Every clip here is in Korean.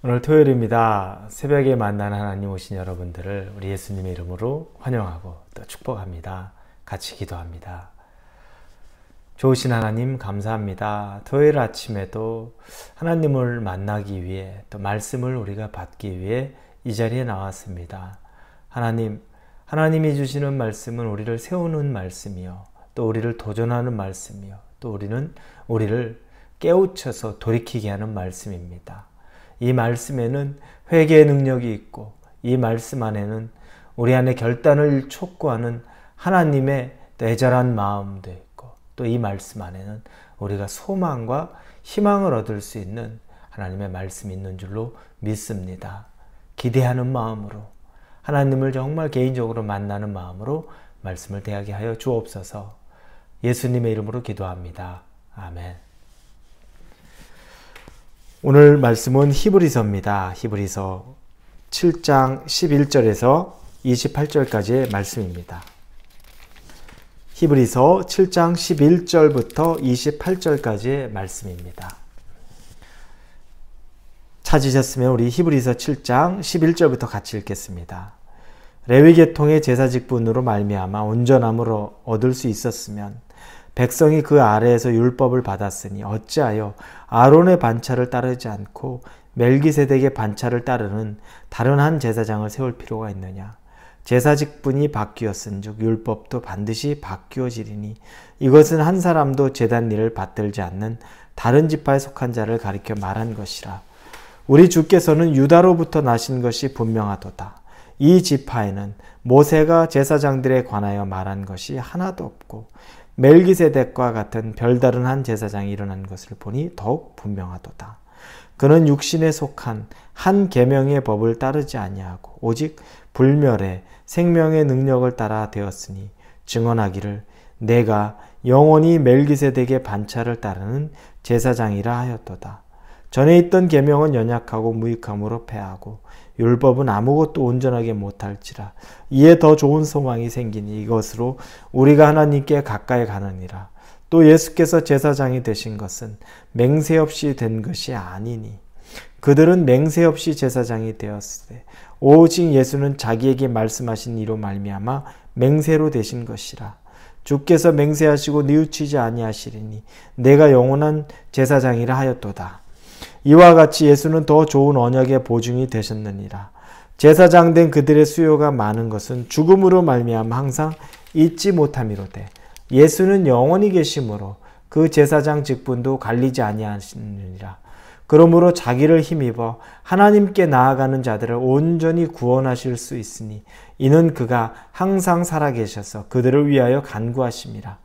오늘 토요일입니다. 새벽에 만난 하나님 오신 여러분들을 우리 예수님의 이름으로 환영하고 또 축복합니다. 같이 기도합니다. 좋으신 하나님 감사합니다. 토요일 아침에도 하나님을 만나기 위해 또 말씀을 우리가 받기 위해 이 자리에 나왔습니다. 하나님이 주시는 말씀은 우리를 세우는 말씀이요, 또 우리를 도전하는 말씀이요, 또 우리를 깨우쳐서 돌이키게 하는 말씀입니다. 이 말씀에는 회개의 능력이 있고, 이 말씀 안에는 우리 안에 결단을 촉구하는 하나님의 애절한 마음도 있고, 또 이 말씀 안에는 우리가 소망과 희망을 얻을 수 있는 하나님의 말씀이 있는 줄로 믿습니다. 기대하는 마음으로, 하나님을 정말 개인적으로 만나는 마음으로 말씀을 대하게 하여 주옵소서. 예수님의 이름으로 기도합니다. 아멘. 오늘 말씀은 히브리서입니다. 히브리서 7장 11절에서 28절까지의 말씀입니다. 히브리서 7장 11절부터 28절까지의 말씀입니다. 찾으셨으면 우리 히브리서 7장 11절부터 같이 읽겠습니다. 레위 계통의 제사 직분으로 말미암아 온전함을 얻을 수 있었으면 백성이 그 아래에서 율법을 받았으니 어찌하여 아론의 반차를 따르지 않고 멜기세덱의 반차를 따르는 다른 한 제사장을 세울 필요가 있느냐. 제사 직분이 바뀌었은즉 율법도 반드시 바뀌어지리니 이것은 한 사람도 제단 일을 받들지 않는 다른 지파에 속한 자를 가리켜 말한 것이라. 우리 주께서는 유다로부터 나신 것이 분명하도다. 이 지파에는 모세가 제사장들에 관하여 말한 것이 하나도 없고 멜기세덱과 같은 별다른 한 제사장이 일어난 것을 보니 더욱 분명하도다. 그는 육신에 속한 한 계명의 법을 따르지 아니하고 오직 불멸의 생명의 능력을 따라 되었으니 증언하기를 내가 영원히 멜기세덱의 반차를 따르는 제사장이라 하였도다. 전에 있던 계명은 연약하고 무익함으로 패하고 율법은 아무것도 온전하게 못할지라. 이에 더 좋은 소망이 생기니 이것으로 우리가 하나님께 가까이 가느니라. 또 예수께서 제사장이 되신 것은 맹세 없이 된 것이 아니니 그들은 맹세 없이 제사장이 되었으되 오직 예수는 자기에게 말씀하신 이로 말미암아 맹세로 되신 것이라. 주께서 맹세하시고 뉘우치지 아니하시리니 내가 영원한 제사장이라 하였도다. 이와 같이 예수는 더 좋은 언약의 보증이 되셨느니라. 제사장 된 그들의 수요가 많은 것은 죽음으로 말미암아 항상 잊지 못함이로되 예수는 영원히 계심으로 그 제사장 직분도 갈리지 아니하시느니라. 그러므로 자기를 힘입어 하나님께 나아가는 자들을 온전히 구원하실 수 있으니 이는 그가 항상 살아계셔서 그들을 위하여 간구하심이라.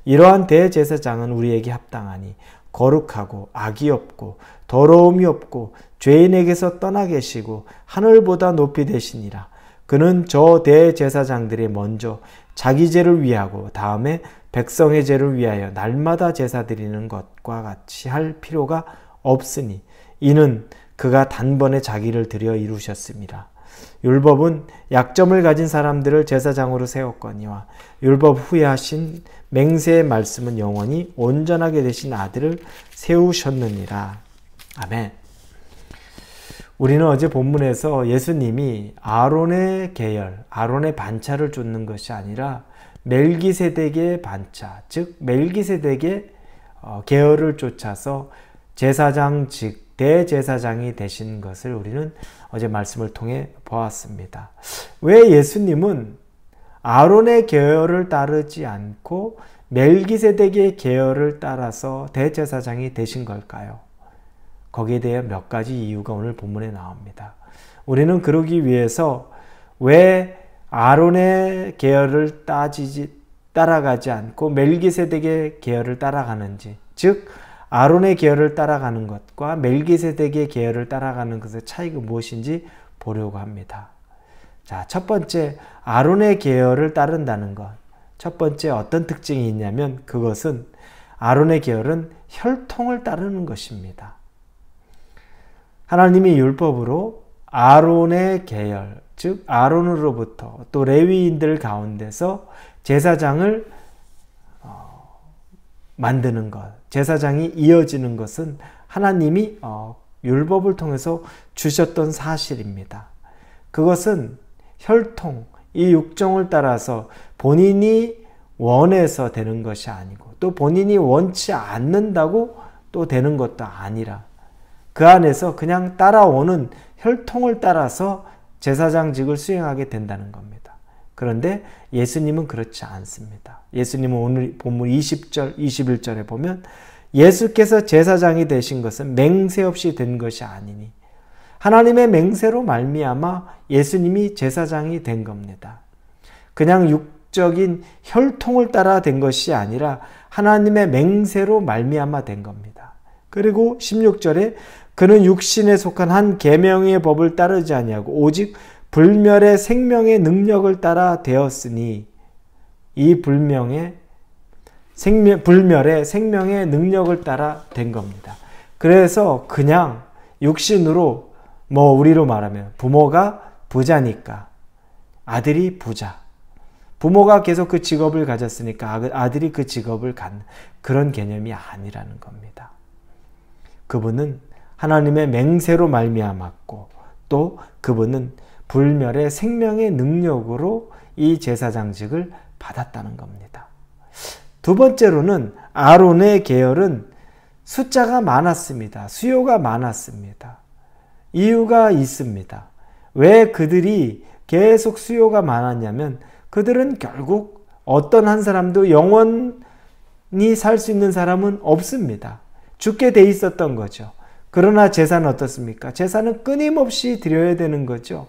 이러한 대제사장은 우리에게 합당하니 거룩하고 악이 없고 더러움이 없고 죄인에게서 떠나 계시고 하늘보다 높이 되시니라. 그는 저 대제사장들이 먼저 자기 죄를 위하고 다음에 백성의 죄를 위하여 날마다 제사 드리는 것과 같이 할 필요가 없으니 이는 그가 단번에 자기를 드려 이루셨습니다. 율법은 약점을 가진 사람들을 제사장으로 세웠거니와 율법 후에 하신 맹세의 말씀은 영원히 온전하게 되신 아들을 세우셨느니라. 아멘. 우리는 어제 본문에서 예수님이 아론의 계열, 아론의 반차를 쫓는 것이 아니라 멜기세덱의 반차, 즉 멜기세덱의 계열을 쫓아서 제사장 즉 대제사장이 되신 것을 우리는 어제 말씀을 통해 보았습니다. 왜 예수님은 아론의 계열을 따르지 않고 멜기세덱의 계열을 따라서 대제사장이 되신 걸까요? 거기에 대해 몇 가지 이유가 오늘 본문에 나옵니다. 우리는 그러기 위해서 왜 아론의 계열을 따라가지 않고 멜기세덱의 계열을 따라가는지, 즉 아론의 계열을 따라가는 것과 멜기세덱의 계열을 따라가는 것의 차이가 무엇인지 보려고 합니다. 자, 첫 번째, 아론의 계열을 따른다는 것. 첫 번째 어떤 특징이 있냐면 그것은 아론의 계열은 혈통을 따르는 것입니다. 하나님이 율법으로 아론의 계열, 즉 아론으로부터 또 레위인들 가운데서 제사장을 만드는 것, 제사장이 이어지는 것은 하나님이 율법을 통해서 주셨던 사실입니다. 그것은 혈통, 이 육정을 따라서 본인이 원해서 되는 것이 아니고 또 본인이 원치 않는다고 또 되는 것도 아니라 그 안에서 그냥 따라오는 혈통을 따라서 제사장직을 수행하게 된다는 겁니다. 그런데 예수님은 그렇지 않습니다. 예수님은 오늘 본문 20절, 21절에 보면 예수께서 제사장이 되신 것은 맹세 없이 된 것이 아니니 하나님의 맹세로 말미암아 예수님이 제사장이 된 겁니다. 그냥 육적인 혈통을 따라 된 것이 아니라 하나님의 맹세로 말미암아 된 겁니다. 그리고 16절에 그는 육신에 속한 한 계명의 법을 따르지 아니하고 오직 불멸의 생명의 능력을 따라 되었으니 이 불멸의 생명의 능력을 따라 된 겁니다. 그래서 그냥 육신으로 우리로 말하면 부모가 부자니까 아들이 부자. 부모가 계속 그 직업을 가졌으니까 아들이 그 직업을 갖는 그런 개념이 아니라는 겁니다. 그분은 하나님의 맹세로 말미암았고 또 그분은 불멸의 생명의 능력으로 이 제사장직을 받았다는 겁니다. 두 번째로는 아론의 계열은 숫자가 많았습니다. 수요가 많았습니다. 이유가 있습니다. 왜 그들이 계속 수요가 많았냐면 그들은 결국 어떤 한 사람도 영원히 살 수 있는 사람은 없습니다. 죽게 돼 있었던 거죠. 그러나 제사는 어떻습니까? 제사는 끊임없이 드려야 되는 거죠.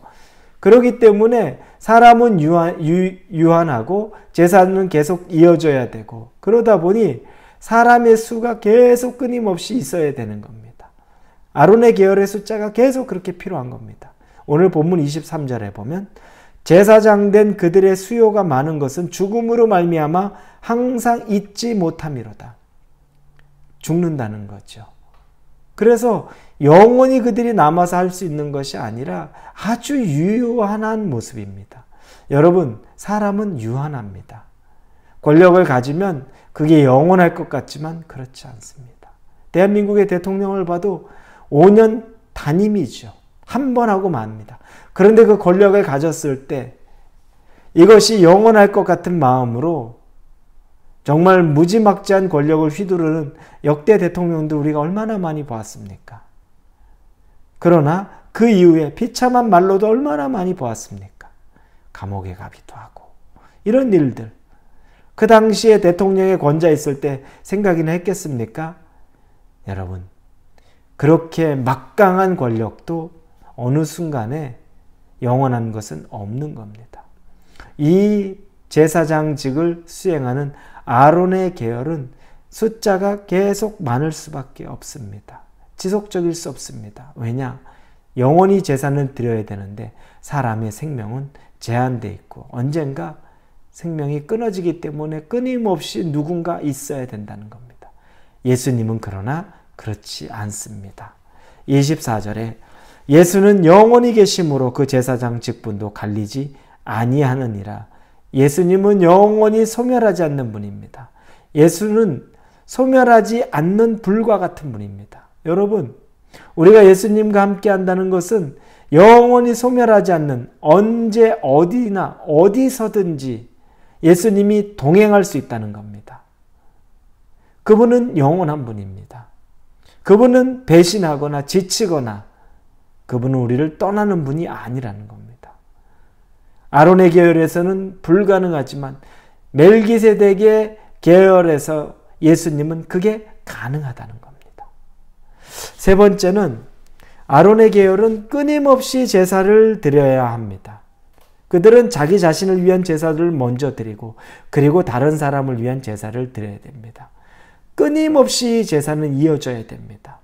그렇기 때문에 사람은 유한하고 제사는 계속 이어져야 되고 그러다 보니 사람의 수가 계속 끊임없이 있어야 되는 겁니다. 아론의 계열의 숫자가 계속 그렇게 필요한 겁니다. 오늘 본문 23절에 보면 제사장 된 그들의 수요가 많은 것은 죽음으로 말미암아 항상 잊지 못함이로다. 죽는다는 거죠. 그래서 영원히 그들이 남아서 할 수 있는 것이 아니라 아주 유한한 모습입니다. 여러분, 사람은 유한합니다. 권력을 가지면 그게 영원할 것 같지만 그렇지 않습니다. 대한민국의 대통령을 봐도 5년 단임이죠. 한 번 하고 맙니다. 그런데 그 권력을 가졌을 때 이것이 영원할 것 같은 마음으로 정말 무지막지한 권력을 휘두르는 역대 대통령도 우리가 얼마나 많이 보았습니까? 그러나 그 이후에 비참한 말로도 얼마나 많이 보았습니까? 감옥에 가기도 하고 이런 일들. 그 당시에 대통령의 권좌에 있을 때 생각이나 했겠습니까? 여러분, 그렇게 막강한 권력도 어느 순간에 영원한 것은 없는 겁니다. 이 제사장직을 수행하는 아론의 계열은 숫자가 계속 많을 수밖에 없습니다. 지속적일 수 없습니다. 왜냐? 영원히 제사는 드려야 되는데 사람의 생명은 제한되어 있고 언젠가 생명이 끊어지기 때문에 끊임없이 누군가 있어야 된다는 겁니다. 예수님은 그러나 그렇지 않습니다. 24절에 예수는 영원히 계심으로 그 제사장 직분도 갈리지 아니하느니라. 예수님은 영원히 소멸하지 않는 분입니다. 예수는 소멸하지 않는 불과 같은 분입니다. 여러분, 우리가 예수님과 함께 한다는 것은 영원히 소멸하지 않는 언제 어디나 어디서든지 예수님이 동행할 수 있다는 겁니다. 그분은 영원한 분입니다. 그분은 배신하거나 지치거나 그분은 우리를 떠나는 분이 아니라는 겁니다. 아론의 계열에서는 불가능하지만 멜기세덱의 계열에서 예수님은 그게 가능하다는 겁니다. 세 번째는 아론의 계열은 끊임없이 제사를 드려야 합니다. 그들은 자기 자신을 위한 제사를 먼저 드리고 그리고 다른 사람을 위한 제사를 드려야 됩니다. 끊임없이 제사는 이어져야 됩니다.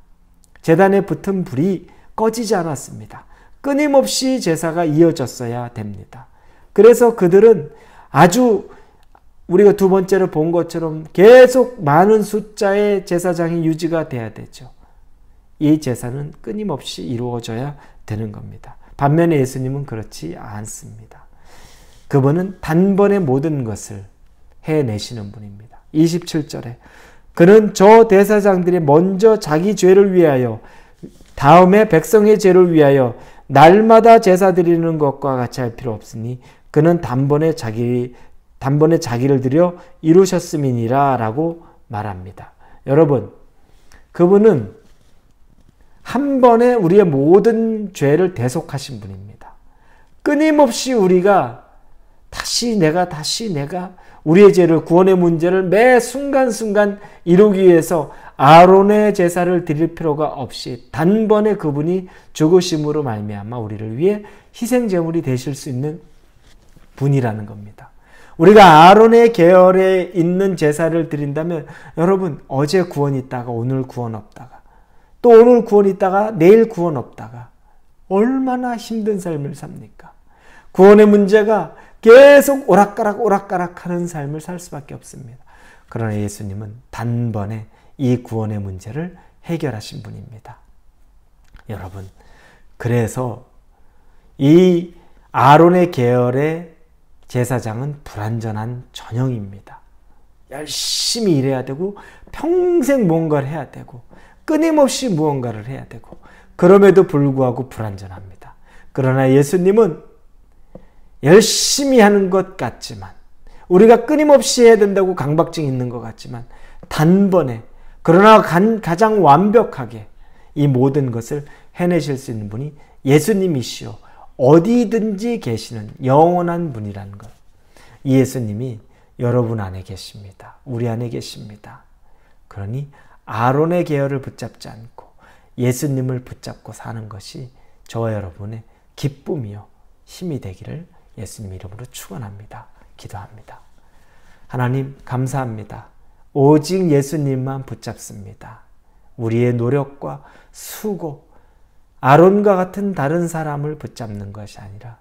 제단에 붙은 불이 꺼지지 않았습니다. 끊임없이 제사가 이어졌어야 됩니다. 그래서 그들은 아주 우리가 두 번째로 본 것처럼 계속 많은 숫자의 제사장이 유지가 돼야 되죠. 이 제사는 끊임없이 이루어져야 되는 겁니다. 반면에 예수님은 그렇지 않습니다. 그분은 단번에 모든 것을 해내시는 분입니다. 27절에 그는 저 대사장들이 먼저 자기 죄를 위하여 다음에 백성의 죄를 위하여 날마다 제사 드리는 것과 같이 할 필요 없으니 그는 단번에 자기를 드려 이루셨음이니라 라고 말합니다. 여러분, 그분은 한 번에 우리의 모든 죄를 대속하신 분입니다. 끊임없이 우리가 다시 내가 우리의 죄를, 구원의 문제를 매 순간순간 이루기 위해서 아론의 제사를 드릴 필요가 없이 단번에 그분이 죽으심으로 말미암아 우리를 위해 희생제물이 되실 수 있는 분이라는 겁니다. 우리가 아론의 계열에 있는 제사를 드린다면 여러분, 어제 구원 있다가 오늘 구원 없다가 또 오늘 구원 있다가 내일 구원 없다가 얼마나 힘든 삶을 삽니까? 구원의 문제가 계속 오락가락 하는 삶을 살 수밖에 없습니다. 그러나 예수님은 단번에 이 구원의 문제를 해결하신 분입니다. 여러분, 그래서 이 아론의 계열의 제사장은 불완전한 전형입니다. 열심히 일해야 되고 평생 무언가를 해야 되고 끊임없이 무언가를 해야 되고 그럼에도 불구하고 불완전합니다. 그러나 예수님은 열심히 하는 것 같지만 우리가 끊임없이 해야 된다고 강박증이 있는 것 같지만 단번에 그러나 가장 완벽하게 이 모든 것을 해내실 수 있는 분이 예수님이시오. 어디든지 계시는 영원한 분이라는 것. 이 예수님이 여러분 안에 계십니다. 우리 안에 계십니다. 그러니 아론의 계열을 붙잡지 않고 예수님을 붙잡고 사는 것이 저와 여러분의 기쁨이요 힘이 되기를 예수님 이름으로 축원합니다. 기도합니다. 하나님 감사합니다. 오직 예수님만 붙잡습니다. 우리의 노력과 수고, 아론과 같은 다른 사람을 붙잡는 것이 아니라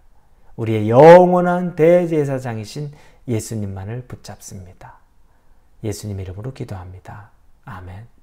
우리의 영원한 대제사장이신 예수님만을 붙잡습니다. 예수님 이름으로 기도합니다. 아멘.